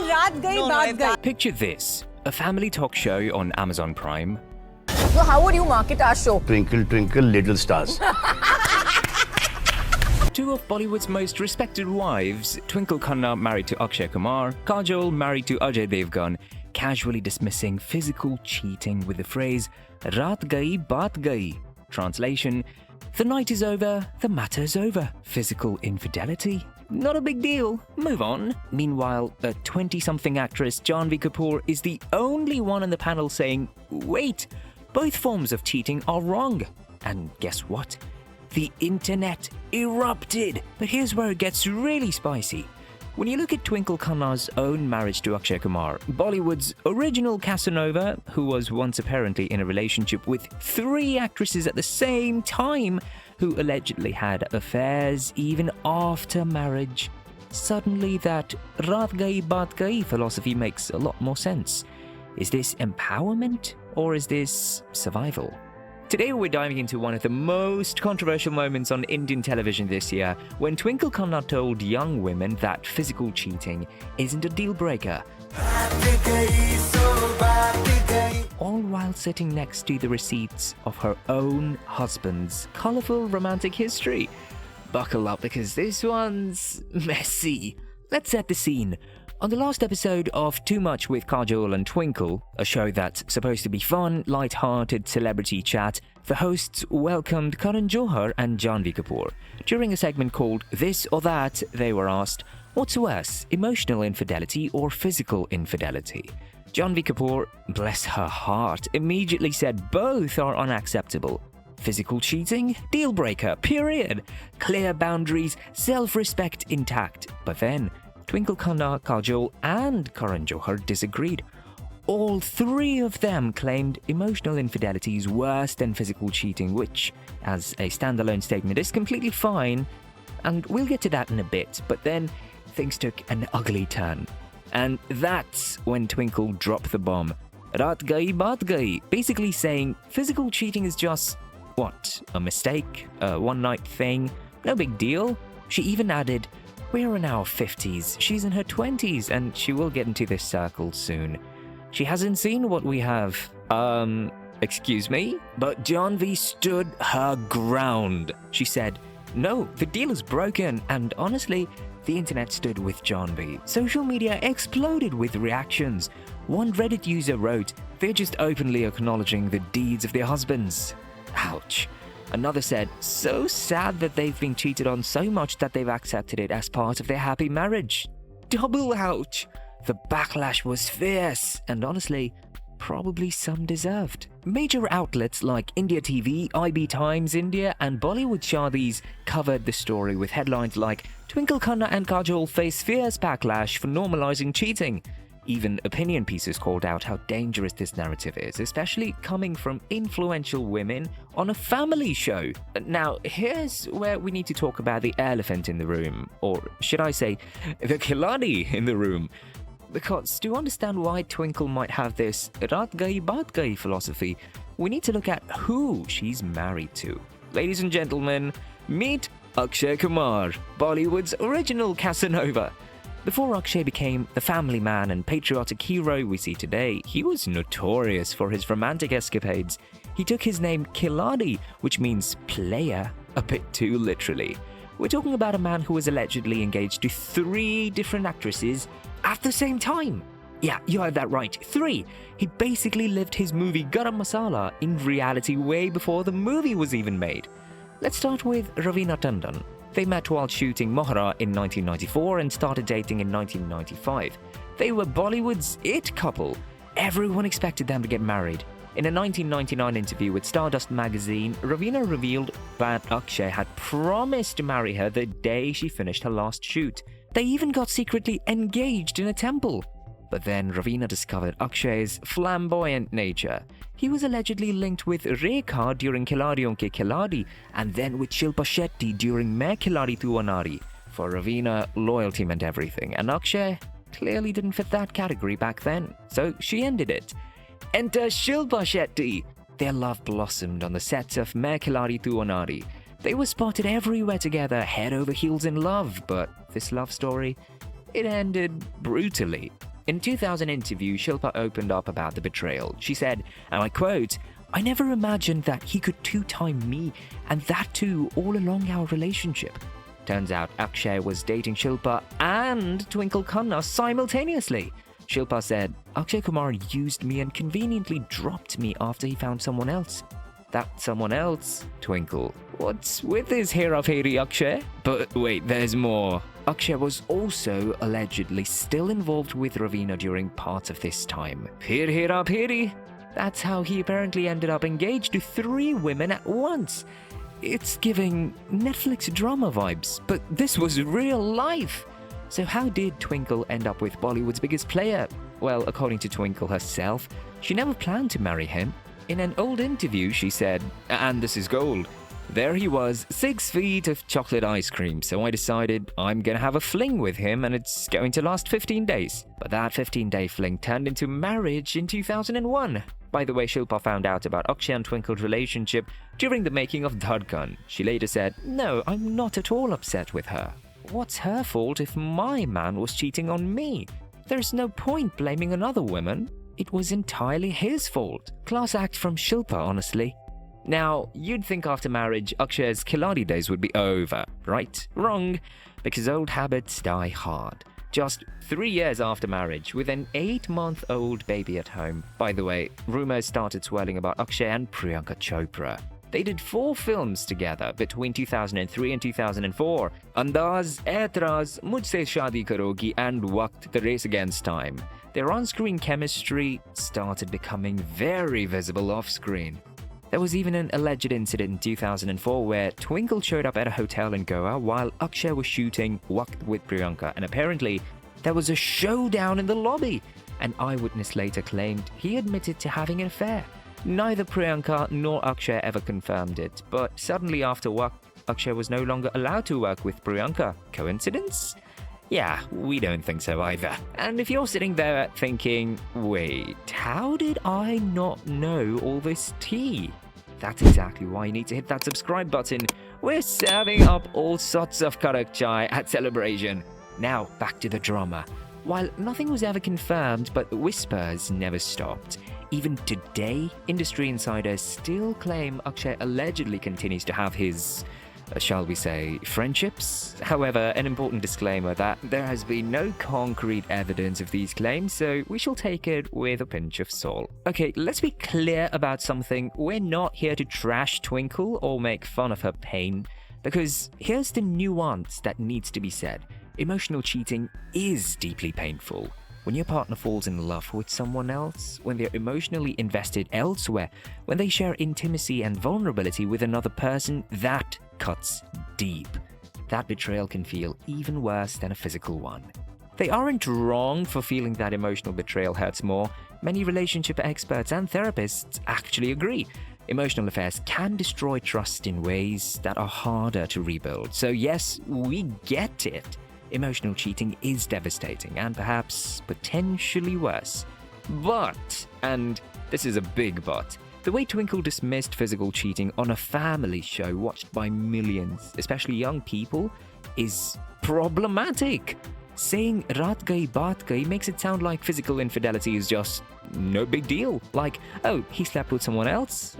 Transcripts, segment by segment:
Raat gayi, baat gayi. Picture this, a family talk show on Amazon Prime. So how would you market our show? Twinkle, twinkle, little stars. Two of Bollywood's most respected wives, Twinkle Khanna married to Akshay Kumar, Kajol married to Ajay Devgan, casually dismissing physical cheating with the phrase "Raat gayi, baat gayi." Translation: the night is over, the matter's over. Physical infidelity? Not a big deal. Move on. Meanwhile, a 20-something actress, Janhvi Kapoor, is the only one on the panel saying, wait, both forms of cheating are wrong. And guess what? The internet erupted. But here's where it gets really spicy. When you look at Twinkle Khanna's own marriage to Akshay Kumar, Bollywood's original Casanova, who was once apparently in a relationship with 3 actresses at the same time, who allegedly had affairs even after marriage, suddenly that Raat gayi, baat gayi philosophy makes a lot more sense. Is this empowerment or is this survival? Today we're diving into one of the most controversial moments on Indian television this year, when Twinkle Khanna told young women that physical cheating isn't a deal breaker. All while sitting next to the receipts of her own husband's colourful romantic history. Buckle up because this one's messy. Let's set the scene. On the last episode of Too Much with Kajol and Twinkle, a show that's supposed to be fun, light-hearted celebrity chat, the hosts welcomed Karan Johar and Janhvi Kapoor. During a segment called This or That, they were asked, what's worse, emotional infidelity or physical infidelity? Janhvi Kapoor, bless her heart, immediately said both are unacceptable. Physical cheating? Deal breaker, period. Clear boundaries, self-respect intact. But then, Twinkle Khanna, Kajol and Karan Johar disagreed. All 3 of them claimed emotional infidelity is worse than physical cheating, which, as a standalone statement, is completely fine. And we'll get to that in a bit, but then things took an ugly turn. And that's when Twinkle dropped the bomb. Raat gayi, baat gayi, basically saying physical cheating is just, what, a mistake? A one-night thing? No big deal. She even added, we're in our 50s, she's in her 20s, and she will get into this circle soon. She hasn't seen what we have. Excuse me? But Janhvi stood her ground. She said, no, the deal is broken, and honestly, the internet stood with Janhvi. Social media exploded with reactions. One Reddit user wrote, they're just openly acknowledging the deeds of their husbands. Ouch. Another said, so sad that they've been cheated on so much that they've accepted it as part of their happy marriage. Double ouch! The backlash was fierce, and honestly, probably some deserved. Major outlets like India TV, IB Times India, and Bollywood Shadis covered the story with headlines like, Twinkle Khanna and Kajol face fierce backlash for normalizing cheating. Even opinion pieces called out how dangerous this narrative is, especially coming from influential women on a family show. Now, here's where we need to talk about the elephant in the room, or should I say, the Khiladi in the room. Because to understand why Twinkle might have this Raat gayi, baat gayi philosophy, we need to look at who she's married to. Ladies and gentlemen, meet Akshay Kumar, Bollywood's original Casanova. Before Akshay became the family man and patriotic hero we see today, he was notorious for his romantic escapades. He took his name Khiladi, which means player, a bit too literally. We're talking about a man who was allegedly engaged to 3 different actresses at the same time. Yeah, you heard that right, 3. He basically lived his movie Garam Masala in reality way before the movie was even made. Let's start with Raveena. They met while shooting Mohra in 1994 and started dating in 1995. They were Bollywood's it couple. Everyone expected them to get married. In a 1999 interview with Stardust magazine, Raveena revealed that Akshay had promised to marry her the day she finished her last shoot. They even got secretly engaged in a temple. But then Raveena discovered Akshay's flamboyant nature. He was allegedly linked with Rekha during Khiladi Unke Khiladi, and then with Shilpa Shetty during Main Khiladi Tu Anari. For Raveena, loyalty meant everything, and Akshay clearly didn't fit that category back then, so she ended it. Enter Shilpa Shetty! Their love blossomed on the sets of Main Khiladi Tu Anari. They were spotted everywhere together, head over heels in love, but this love story, it ended brutally. In a 2000 interview, Shilpa opened up about the betrayal. She said, and I quote, "I never imagined that he could two-time me, and that too all along our relationship." Turns out Akshay was dating Shilpa and Twinkle Khanna simultaneously. Shilpa said, "Akshay Kumar used me and conveniently dropped me after he found someone else." That someone else? Twinkle. What's with this hera-pheri Akshay? But wait, there's more. Akshay was also allegedly still involved with Raveena during parts of this time. Phir hera-pheri. That's how he apparently ended up engaged to 3 women at once. It's giving Netflix drama vibes, but this was real life. So how did Twinkle end up with Bollywood's biggest player? Well, according to Twinkle herself, she never planned to marry him. In an old interview, she said, and this is gold, "There he was, 6 feet of chocolate ice cream, so I decided I'm gonna have a fling with him and it's going to last 15 days. But that 15-day fling turned into marriage in 2001. By the way, Shilpa found out about Akshay and Twinkle's relationship during the making of Dhadkan. She later said, "No, I'm not at all upset with her. What's her fault if my man was cheating on me? There's no point blaming another woman. It was entirely his fault." Class act from Shilpa, honestly. Now, you'd think after marriage, Akshay's Khiladi days would be over, right? Wrong, because old habits die hard. Just 3 years after marriage, with an 8-month-old baby at home. By the way, rumors started swirling about Akshay and Priyanka Chopra. They did 4 films together between 2003 and 2004. Andaz, Aitraz, Mujhse Shaadi Karogi, and Waqt, The Race Against Time. Their on-screen chemistry started becoming very visible off-screen. There was even an alleged incident in 2004 where Twinkle showed up at a hotel in Goa while Akshay was shooting Waqt with Priyanka, and apparently there was a showdown in the lobby. An eyewitness later claimed he admitted to having an affair. Neither Priyanka nor Akshay ever confirmed it, but suddenly after Waqt, Akshay was no longer allowed to work with Priyanka. Coincidence? Yeah, we don't think so either. And if you're sitting there thinking, wait, how did I not know all this tea? That's exactly why you need to hit that subscribe button. We're serving up all sorts of karak chai at CelebrAsian. Now, back to the drama. While nothing was ever confirmed, but whispers never stopped. Even today, industry insiders still claim Akshay allegedly continues to have his, shall we say, friendships. However, an important disclaimer that there has been no concrete evidence of these claims, so we shall take it with a pinch of salt. Okay, let's be clear about something. We're not here to trash Twinkle or make fun of her pain, because here's the nuance that needs to be said. Emotional cheating is deeply painful. When your partner falls in love with someone else, when they're emotionally invested elsewhere, when they share intimacy and vulnerability with another person, that cuts deep. That betrayal can feel even worse than a physical one. They aren't wrong for feeling that emotional betrayal hurts more. Many relationship experts and therapists actually agree. Emotional affairs can destroy trust in ways that are harder to rebuild. So yes, we get it. Emotional cheating is devastating and perhaps potentially worse. But, and this is a big but, the way Twinkle dismissed physical cheating on a family show watched by millions, especially young people, is problematic. Saying Raat gayi, baat gayi makes it sound like physical infidelity is just no big deal. Like, oh, he slept with someone else?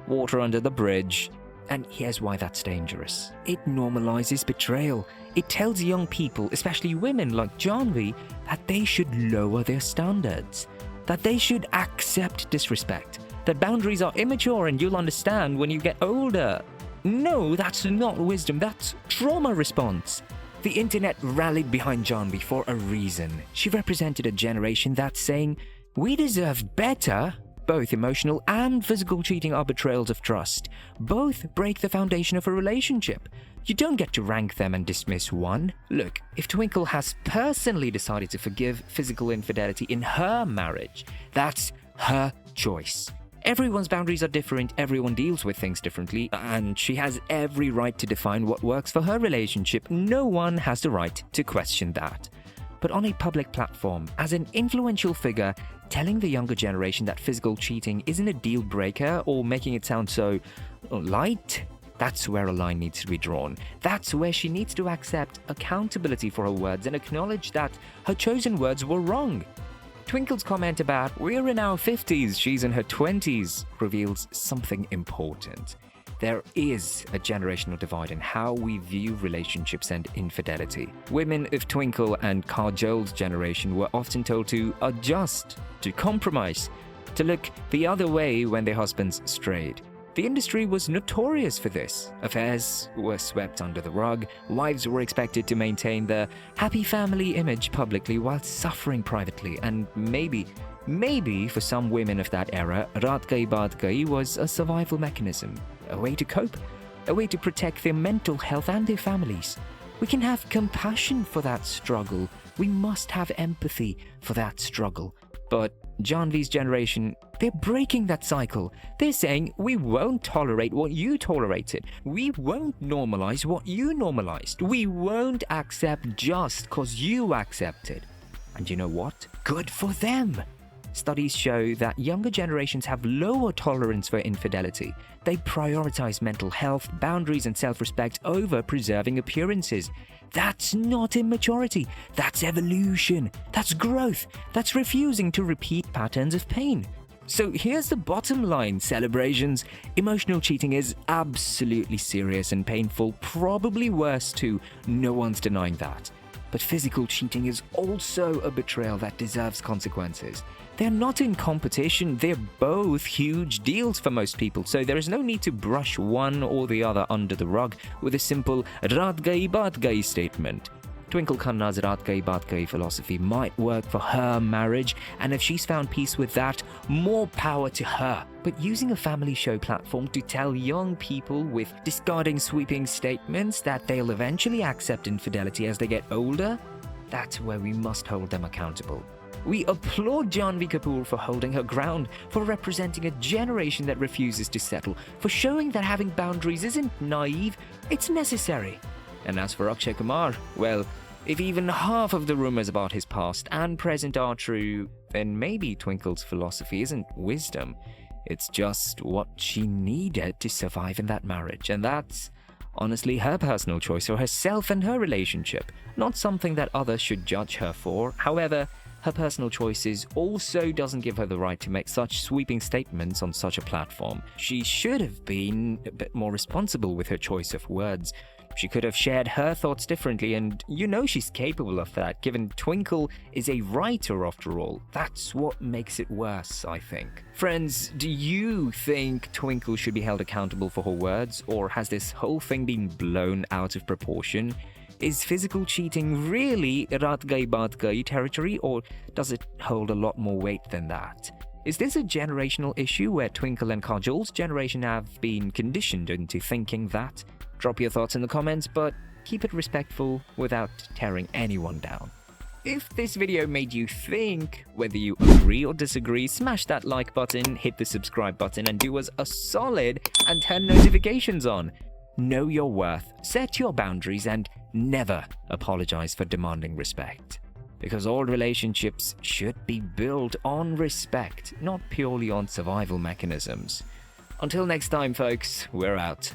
Water under the bridge. And here's why that's dangerous. It normalizes betrayal. It tells young people, especially women like Janvi, that they should lower their standards, that they should accept disrespect, that boundaries are immature and you'll understand when you get older. No, that's not wisdom, that's trauma response. The internet rallied behind Janvi for a reason. She represented a generation that's saying, we deserve better. Both emotional and physical cheating are betrayals of trust. Both break the foundation of a relationship. You don't get to rank them and dismiss one. Look, if Twinkle has personally decided to forgive physical infidelity in her marriage, that's her choice. Everyone's boundaries are different, everyone deals with things differently, and she has every right to define what works for her relationship. No one has the right to question that. But on a public platform, as an influential figure, telling the younger generation that physical cheating isn't a deal breaker or making it sound so light, That's where a line needs to be drawn. That's where she needs to accept accountability for her words and acknowledge that her chosen words were wrong. Twinkle's comment about "we're in our 50s, she's in her 20s" reveals something important. There is a generational divide in how we view relationships and infidelity. Women of Twinkle and Kajol's generation were often told to adjust, to compromise, to look the other way when their husbands strayed. The industry was notorious for this. Affairs were swept under the rug. Wives were expected to maintain the happy family image publicly while suffering privately. And maybe for some women of that era, Raat gayi, baat gayi was a survival mechanism, a way to cope, a way to protect their mental health and their families. We can have compassion for that struggle. We must have empathy for that struggle. But Janvi's generation, they're breaking that cycle. They're saying, we won't tolerate what you tolerated. We won't normalize what you normalized. We won't accept just because you accepted. And you know what? Good for them. Studies show that younger generations have lower tolerance for infidelity. They prioritize mental health, boundaries, and self-respect over preserving appearances. That's not immaturity. That's evolution. That's growth. That's refusing to repeat patterns of pain. So here's the bottom line, CelebrAsians. Emotional cheating is absolutely serious and painful, probably worse too. No one's denying that. But physical cheating is also a betrayal that deserves consequences. They're not in competition, they're both huge deals for most people, so there is no need to brush one or the other under the rug with a simple Raat gayi, baat gayi statement. Twinkle Khanna's Raat gayi, baat gayi philosophy might work for her marriage, and if she's found peace with that, more power to her. But using a family show platform to tell young people with discarding sweeping statements that they'll eventually accept infidelity as they get older, that's where we must hold them accountable. We applaud Janvi Kapoor for holding her ground, for representing a generation that refuses to settle, for showing that having boundaries isn't naive, it's necessary. And as for Akshay Kumar, well, if even half of the rumors about his past and present are true, then maybe Twinkle's philosophy isn't wisdom. It's just what she needed to survive in that marriage. And that's honestly her personal choice for herself and her relationship, not something that others should judge her for. However, her personal choices also doesn't give her the right to make such sweeping statements on such a platform. She should have been a bit more responsible with her choice of words. She could have shared her thoughts differently, and you know she's capable of that, given Twinkle is a writer after all. That's what makes it worse, I think. Friends, do you think Twinkle should be held accountable for her words, or has this whole thing been blown out of proportion? Is physical cheating really Raat gayi, baat gayi territory, or does it hold a lot more weight than that? Is this a generational issue where Twinkle and Kajol's generation have been conditioned into thinking that? Drop your thoughts in the comments, but keep it respectful without tearing anyone down. If this video made you think, whether you agree or disagree, smash that like button, hit the subscribe button, and do us a solid and turn notifications on. Know your worth, set your boundaries, and never apologize for demanding respect. Because all relationships should be built on respect, not purely on survival mechanisms. Until next time, folks, we're out.